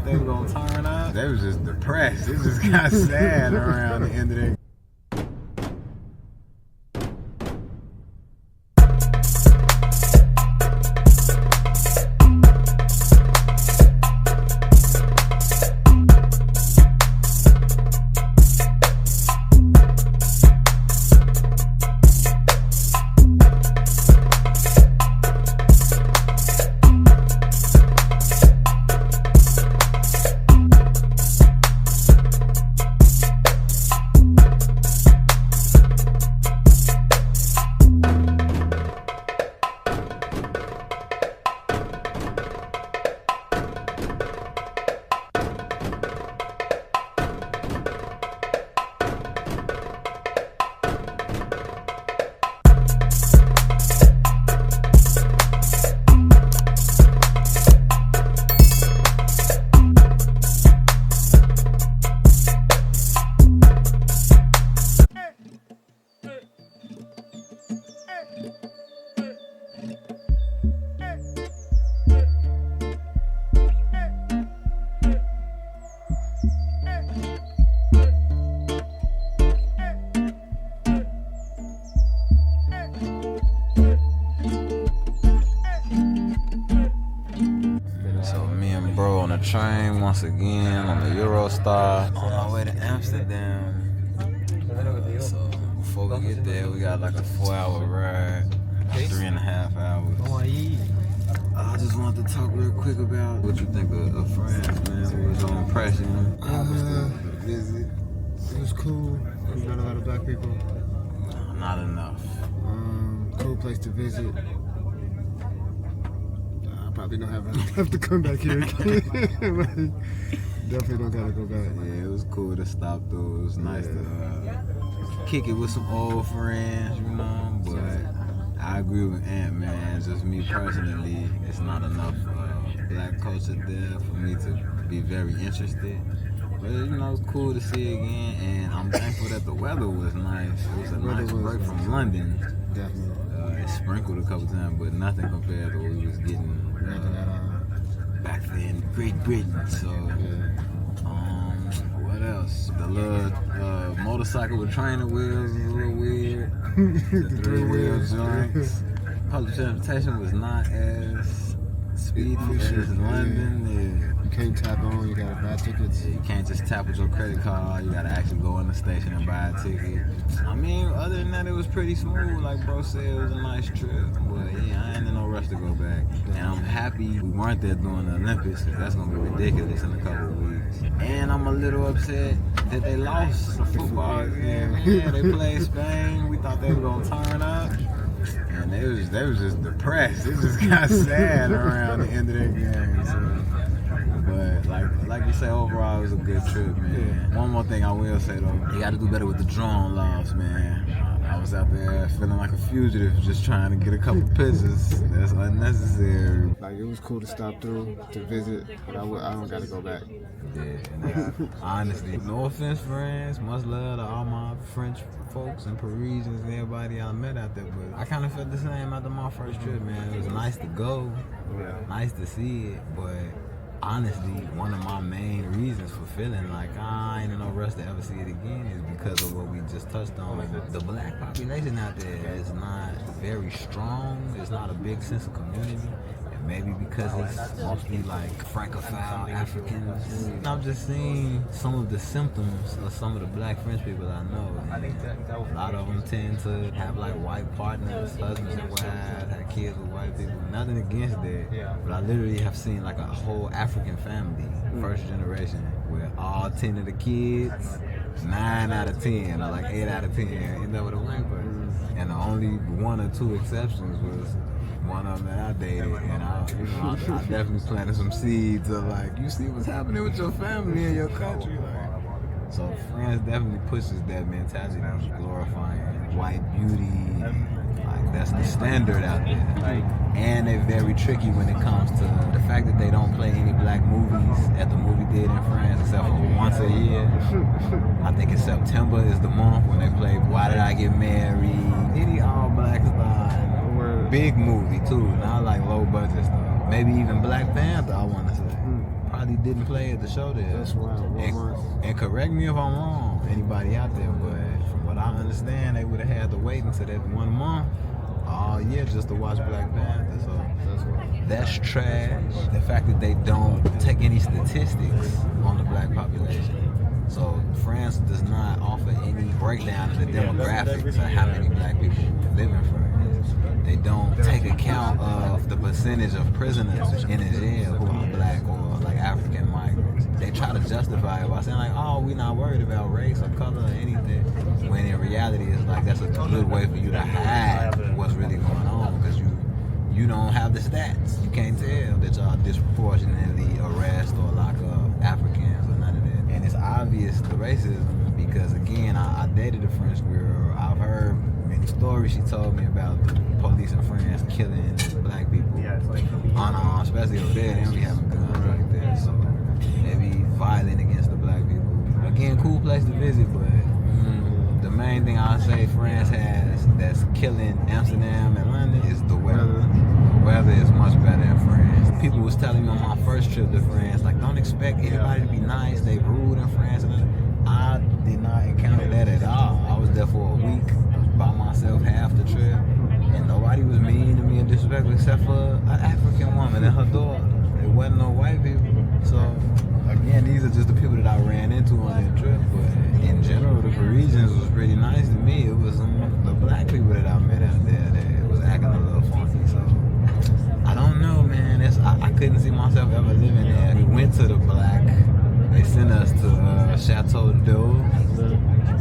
they were gonna turn up. They was just depressed. It just got sad around the end of their. Train once again on the Eurostar on our way to Amsterdam. So before we get there, we got like a 4-hour ride, 3.5 hours. I just wanted to talk real quick about what you think of France, man. What was your impression? Visit. It was cool. There's not a lot of black people. No, not enough. Cool place to visit. Probably don't have to come back here again. Definitely don't gotta go back. Yeah, it was cool to stop through. It was nice to kick it with some old friends, you know. But I agree with Ant, man. Just me personally, it's not enough black culture there for me to be very interested. But you know, it's cool to see again, and I'm thankful that the weather was nice. It was a nice break from London. Definitely. It sprinkled a couple times, but nothing compared to what we was getting back then, Great Britain. So, what else? The little motorcycle with training wheels was a little weird. The 3-wheel joints. Public transportation was not as speedy as London. You can't tap on, you gotta buy tickets. You can't just tap with your credit card, you gotta actually go in the station and buy a ticket. I mean, other than that, it was pretty smooth. Like bro said, it was a nice trip. But yeah, I ain't in no rush to go back. And I'm happy we weren't there during the Olympics, because that's gonna be ridiculous in a couple of weeks. And I'm a little upset that they lost the football again. Man, they played Spain, we thought they were gonna turn up. And they was just depressed. It just got sad around the end of their game. So. But like you say, overall it was a good trip, man. One more thing I will say though, you gotta do better with the drone laws, man. I was out there feeling like a fugitive, just trying to get a couple pictures. That's unnecessary. Like it was cool to stop through to visit, but I don't gotta go back. Yeah, honestly, no offense, friends. Much love to all my French folks and Parisians and everybody I met out there. But I kind of felt the same after my first trip, man. It was nice to go, nice to see it, but honestly, one of my main reasons for feeling like I ain't in no rush to ever see it again is because of what we just touched on. The black population out there is not very strong. There's not a big sense of community. And maybe because it's mostly like Francophile Africans. I've just seen some of the symptoms of some of the black French people I know. And a lot of them tend to have like white partners, husbands and wives, have kids with white people. Nothing against that, but I literally have seen like a whole African family, first generation, where all 10 of the kids, 9 out of 10, or like 8 out of 10, end up with a white person. And the only 1 or 2 exceptions was one of them that I dated, and I definitely planted some seeds of like, you see what's happening with your family in your country, like. So France definitely pushes that mentality of glorifying white beauty. Like that's the standard out there. And they're very tricky when it comes to the fact that they don't play any black movies at the movie theater in France except for once a year. I think in September is the month when they play Why Did I Get Married? Any all black style. Big movie too, not like low budget stuff. Maybe even Black Panther, I want to say. Probably probably didn't play at the show there. That's wild. 1 month. And correct me if I'm wrong, anybody out there, but from what I understand, they would have had to wait until that 1 month all year just to watch Black Panther. So That's wild. that's trash. The fact that they don't take any statistics on the black population. So France does not offer any breakdown of the demographics of how many black people live in France. They don't take account of the percentage of prisoners in the jail who are black or like African migrants. They try to justify it by saying like, oh, we're not worried about race or color or anything. When in reality, it's like that's a good way for you to hide what's really going on because you don't have the stats. You can't tell that y'all disproportionately arrest or lock up Africans or none of that. And it's obvious the racism because again, I dated a French girl. I've heard many stories she told me about the police in France killing black people. Especially over there, they don't be having guns like that. So they be violent against the black people. Again, cool place to visit, but the main thing I say France has that's killing Amsterdam and London is the weather. The weather is much better in France. People was telling me on my first trip to France, like, don't expect anybody to be nice. They rude in France. And I did not encounter that at all. I was there for a week by myself half the trip, and nobody was mean to me and disrespectful except for an African woman and her daughter. It wasn't no white people. So again, these are just the people that I ran into on that trip. But in general, the Parisians was pretty nice to me. It was the black people that I met out there that was acting a little funky. So I don't know, man. I couldn't see myself ever living there. We went to the black. They sent us to Chateau d'Eau,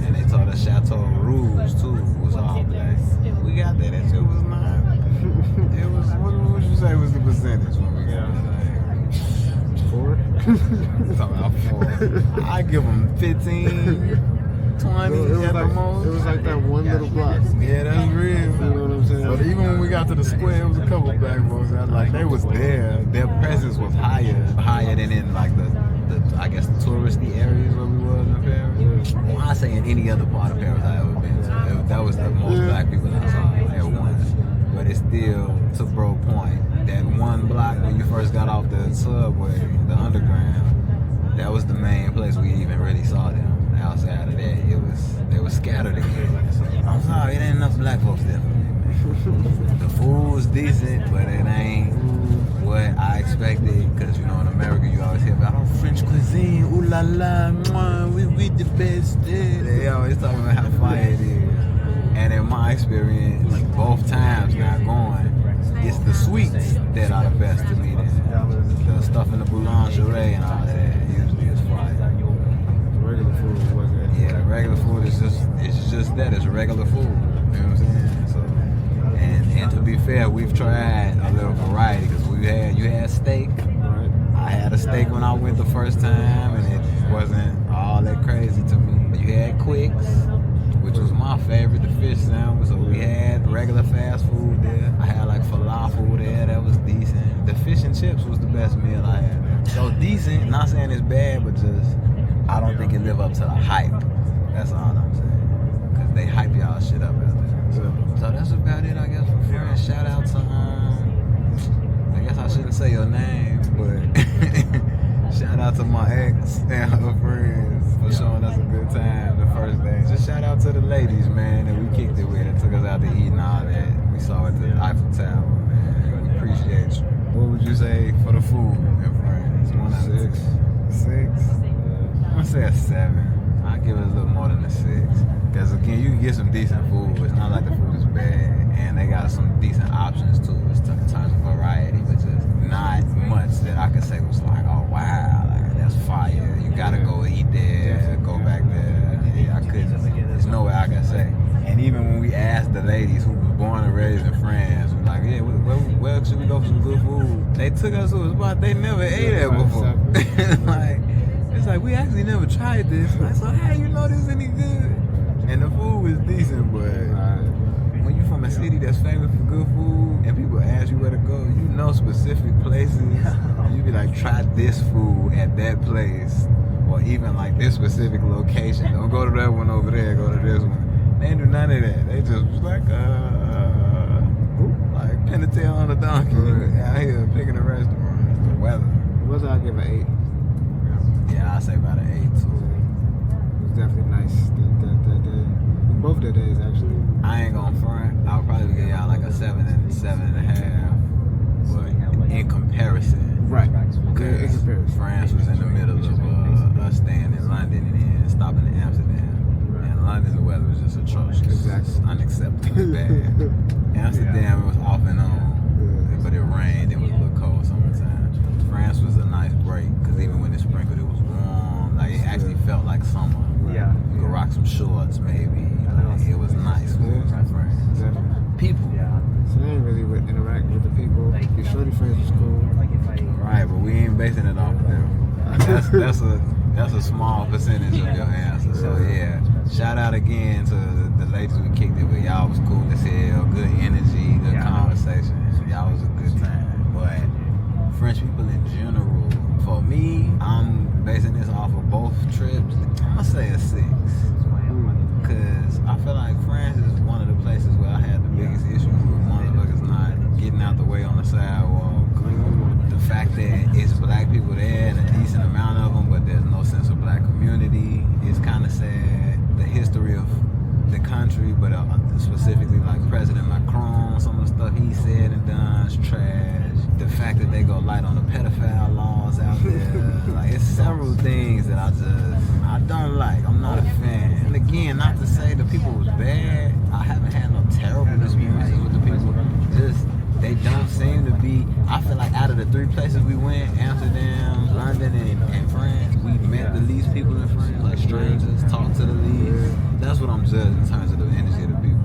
and they told us Chateau Rouge too was all black. We got there. That shit was not. It was. What would you say was the percentage when we got there? 4? Talking about 4. I give them 15, 20 at the most. It was like that one little block. Yeah, that's real. You know what I'm saying? But even when we got to the square, it was a couple of black folks out. Like they was there. Their presence was higher than in like the I guess the touristy areas where we was in Paris. Well, I say in any other part of Paris I ever been to. That was the most black people I saw at once. But it's still, to bro point, that one block when you first got off the subway, the underground, that was the main place we even really saw them. Outside of that, they was scattered again. So, I'm sorry, it ain't enough black folks there for me, man. The food was decent, but it ain't what I expected. Because, you know, in America, you always hear about, oh, French cuisine, ooh la la, mwah, we the best. They always talking about how fire it is. And in my experience, like both times not going, it's the sweets that are the best to me. The stuff in the boulangerie and all that usually is fire. Regular food wasn't. Yeah, the regular food is just that. It's regular food. You know what I'm saying? So, and to be fair, we've tried a little variety because you had steak. Right. I had a steak when I went the first time, and it wasn't all that crazy to me. You had Quicks, which was my favorite, the fish sandwich. So we had regular fast food there. I had like falafel there, that was decent. The fish and chips was the best meal I had. So decent, not saying it's bad, but just I don't think it live up to the hype. That's all I'm saying. Cause they hype y'all shit up out there. So that's about it, I guess, for friends. Shout out to I guess I shouldn't say your name, but shout out to my ex and her friends for showing us a good time the first day. Just shout out to the ladies, man, that we kicked it with and took us out to eat and all that. We saw at the Eiffel Tower, man. We appreciate you. What would you say for the food in France? 1 out of 6. 6? I'm gonna say a 7. I'll give it a little more than a 6. Because again, you can get some decent food, but it's not like the food is bad. And they got some decent options too, in terms of variety, but just not much that I could say was like, oh wow, like, that's fire. You gotta go eat there, go back there. Yeah, I couldn't. There's no way I can say. And even when we asked the ladies who was born and raised in France, we were like, yeah, where should we go for some good food? They took us to a spot they never ate at before. Like, it's like, we actually never tried this. Like, so how you know this any good? And the food was decent, but when you from a city that's famous for good food and people ask you where to go, you know specific places. You be like, try this food at that place, or even like this specific location. Don't go to that one over there, go to this one. They ain't do none of that. They just was like pin the tail on a donkey out here picking a restaurant. The weather. What's I give an 8? 7.5. But in comparison, Right. because In comparison. France was in the middle of us staying in London and then stopping in Amsterdam. And London, the weather was just atrocious. Exactly. It's unacceptably bad. Amsterdam, it was off and on, but it rained. It was a little cold sometimes. France was a nice break because even when it sprinkled, it was warm. Like it actually felt like summer. Yeah. You could rock some shorts, maybe. Like, it was nice when it was in France. People. So they ain't really interact with the people. Your shorty friends was cool. Right, but we ain't basing it off of them. That's a small percentage of your answer. So yeah, shout out again to the ladies we kicked it with. Y'all was cool as hell, good energy, good conversation. Y'all was a good time. But French people in general, for me, I'm basing this off of both trips. I'm gonna say a 6. Cause I feel like France is one of the places where I had the biggest issues with motherfuckers not getting out the way on the sidewalk. The fact that it's black people there and a decent amount of them, but there's no sense of black community is kind of sad. The history of the country, but specifically like President Macron, some of the stuff he said and done is trash. The fact that they go light on the pedophile laws out there, like it's several things that I don't like. I'm not a fan. And again, not to say the people was bad. I haven't had no terrible experiences with the people. Just they don't seem to be. I feel like out of the 3 places we went, Amsterdam, London, and France, we met the least people in France, like strangers, talked to the least. That's what I'm judging in terms of the energy of the people.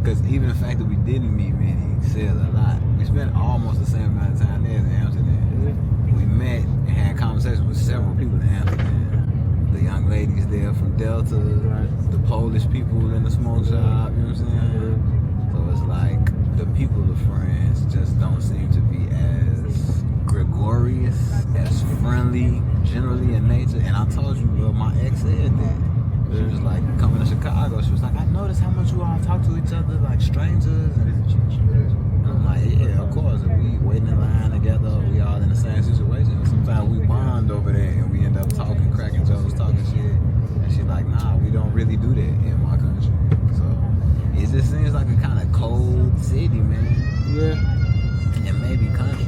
Because even the fact that we didn't meet many says a lot. We spent almost the same amount of time there as in Amsterdam. We met and had conversations with several people in Amsterdam. The young ladies there from Delta, the Polish people in the smoke shop, you know what I'm saying? So it's like the people of France just don't seem to be as gregarious, as friendly, generally in nature. And I told you, bro, my ex said that. She was like, coming to Chicago, she was like, I noticed how much you all talk to each other like strangers. And I'm like, yeah, of course. If we waiting in line together, we all in the same situation. Sometimes we bond over there and we end up talking, cracking jokes, talking shit. And she's like, nah, we don't really do that in my country. So it just seems like a kind of cold city, man. Yeah. And maybe country.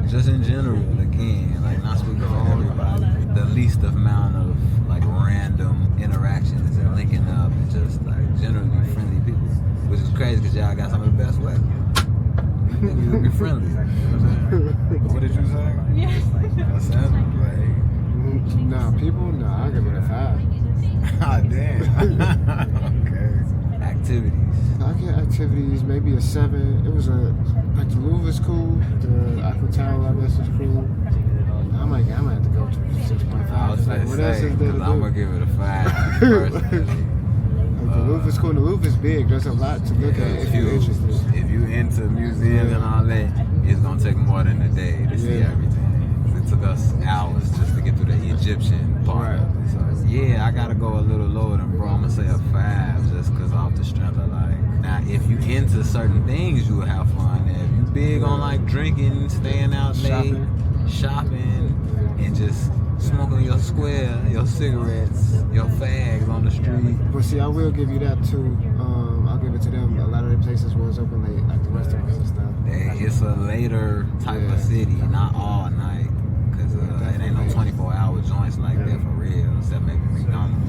Just in general, again, like not speaking for everybody, the least amount of like random interactions and linking up and just like generally friendly people, which is crazy because y'all got some of the best weather. You think you would be friendly. You know what I'm saying? What did you say? Yeah. That sounded like. Nah, people, nah, I give it a 5. Ah, damn. Okay. Activities. I get activities, maybe a 7. It was like the Louvre is cool. The Eiffel Tower, I guess, is cool. I might have to go to 6.5. I was like, gonna what else say, is there to because do? I'm gonna give it a 5 personally. The Louvre is cool. The Louvre is big. There's a lot to look at if you're interested. If you into museums and all that, it's gonna take more than a day to see everything. It took us hours just to get through the Egyptian part of it. So yeah, I gotta go a little lower than bro. I'm gonna say a 5 just because off the strength of like. Now, if you into certain things, you will have fun there. If you big on like drinking, staying out late, shopping, and just smoking your square, your cigarettes, your fags on the street. But see, I will give you that too. I'll give it to them. A lot of the places was open late, like the restaurants and stuff. It's a later type of city, not all night, because it ain't no 24-hour joints like that for real, except maybe McDonald's.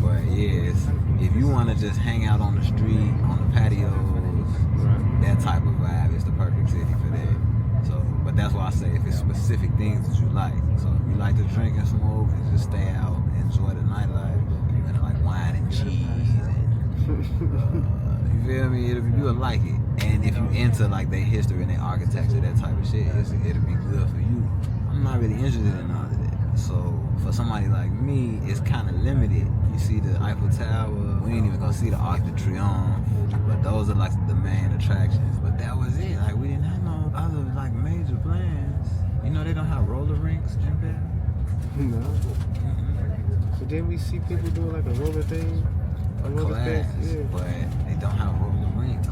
But yeah, if you want to just hang out on the street, on the patios, that type of vibe is the perfect city for that. So, but that's why I say if it's specific things that you like. So if you like to drink and smoke and just stay out, enjoy the nightlife, and like wine and cheese, and you feel me? You will like it. And if you into like their history and their architecture, that type of shit, it'll be good for you. I'm not really interested in all of that. So for somebody like me, it's kind of limited. You see the Eiffel Tower, we ain't even gonna see the Arc de Triomphe, but those are like the main attractions. But that was it. Like we didn't have no other like major plans. You know they don't have roller rinks in there. No. Mm-hmm. So then we see people doing like a roller thing. A class, but they don't have roller rinks.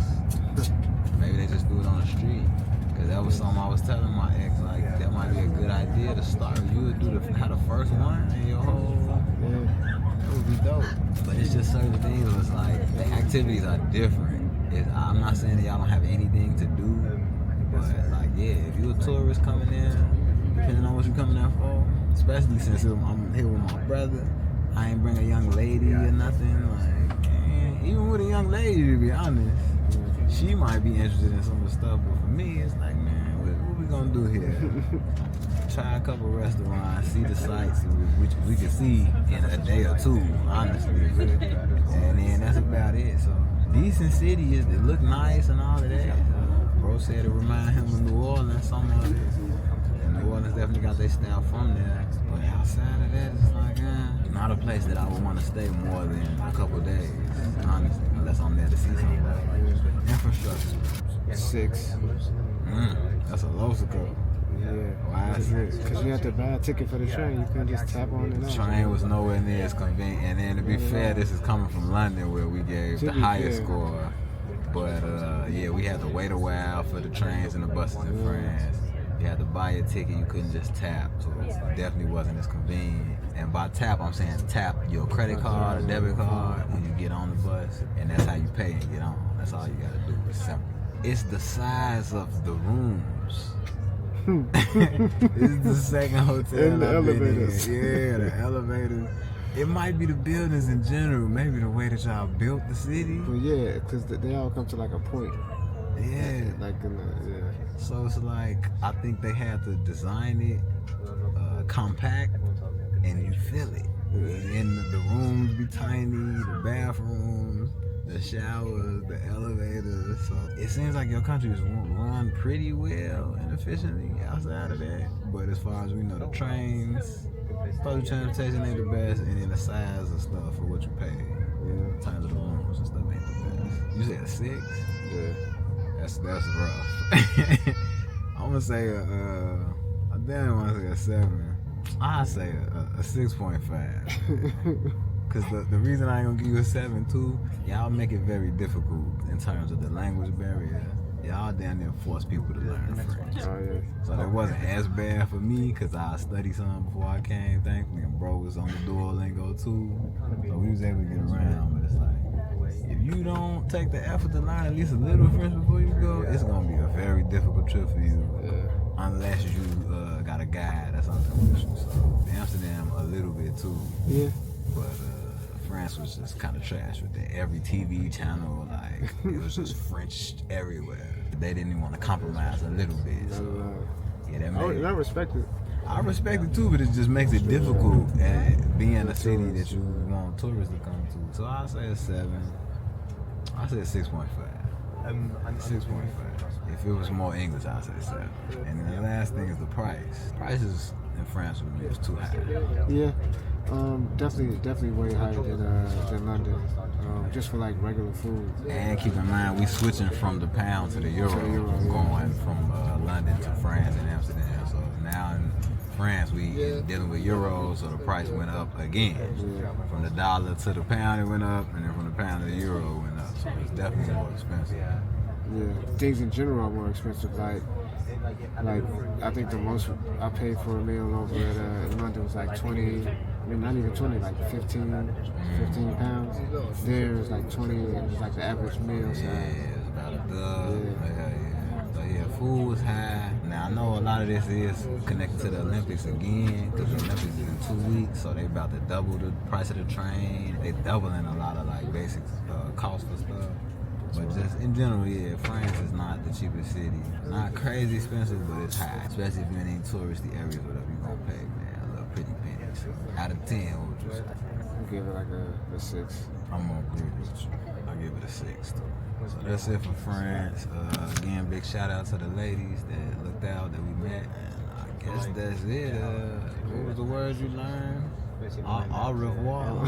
Maybe they just do it on the street. Cause that was something I was telling my ex, like that might be a good idea to start. You would have the first one in your whole. That would be dope. But it's just certain things was like the activities are different. I'm not saying that y'all don't have anything to do, but like, yeah, if you a tourist coming in, depending on what you coming in for, especially since I'm here with my brother, I ain't bring a young lady or nothing. Like, man, even with a young lady, to be honest, she might be interested in some of the stuff, but for me, it's like, man, what we gonna do here? Try a couple restaurants, see the sights, which we can see in a day or two, honestly. And then that's about it. So, decent city, it look nice and all of that. Bro said it remind him of New Orleans, some of it. And New Orleans definitely got their style from there. But outside of that, it's like, not a place that I would want to stay more than a couple days, honestly, unless I'm there to see something. Infrastructure. 6. That's a low score. Yeah. Why is it? Because you have to buy a ticket for the train. You couldn't just tap on it. The train was nowhere near as convenient. And then to be fair, this is coming from London where we gave the highest score. But yeah, we had to wait a while for the trains and the buses in France. You had to buy a ticket. You couldn't just tap. So it definitely wasn't as convenient. And by tap, I'm saying tap your credit card or debit card when you get on the bus. And that's how you pay and get on. That's all you got to do. It's simple. It's the size of the rooms. This is the second hotel in the elevators. Yeah, the elevators. It might be the buildings in general, maybe the way that y'all built the city. But yeah, because they all come to like a point. Yeah. Like in the, yeah. So it's like, I think they had to design it compact and you feel it. And the rooms be tiny, the bathrooms, the showers, the elevators. So it seems like your country is run pretty well and efficiently outside of that. But as far as we know, the trains, public transportation ain't the best, and then the size of stuff for what you pay. In terms of the rooms and stuff ain't the best. You said a 6? Yeah. That's rough. I'm gonna say I damn want to say a 7. I say a 6.5. Cause the reason I ain't gonna give you a 7 too, y'all make it very difficult in terms of the language barrier. Y'all down there force people to learn French. Oh, yeah. So that wasn't as bad for me because I studied some before I came, thankfully, and bro was on the Duolingo too. So we was able to get around, but it's like, if you don't take the effort to learn at least a little French before you go, it's gonna be a very difficult trip for you. Unless you got a guide or something with you. So Amsterdam a little bit too. Yeah. But France was just kind of trash with that. Every TV channel, like, it was just French everywhere. They didn't even want to compromise a little bit. So, yeah, that made I respect it. I respect it too, but it just makes it difficult at being a city that you want tourists to come to. So I'll say a 7. I'll say a 6.5. 6.5. If it was more English, I'd say 7. And then the last thing is the price. Prices in France with me was too high. Yeah. Definitely way higher than London. Just for like regular food. And keep in mind, we switching from the pound to the euro, going from London to France and Amsterdam. So now in France, we dealing with euros, so the price went up again. From the dollar to the pound, it went up, and then from the pound to the euro, it went up. So it's definitely more expensive. Yeah, things in general are more expensive. Like I think the most I paid for a meal over in London was like 20. I mean, not even 20, like 15 pounds. There was like 20, it was like the average meal. So. Yeah, it was about a dub. So yeah, food was high. Now I know a lot of this is connected to the Olympics again, because the Olympics is in 2 weeks, so they about to double the price of the train. They doubling a lot of like basic costs for stuff. But just in general, yeah, France is not the cheapest city. Not crazy expensive, but it's high. Especially if you're in any touristy areas, whatever you're gonna pay, man. A little pretty penny. So out of 10, what would you say? I'll give it like a 6. I'm gonna agree with you. I'll give it a 6 too. So that's it for France. Again, big shout out to the ladies that looked out that we met. And I guess that's it. What was the words you learned? Au revoir.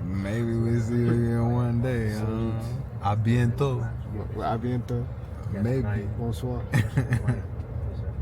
Maybe we'll see you again one day. A bientôt. A bientôt. Maybe. Bonsoir.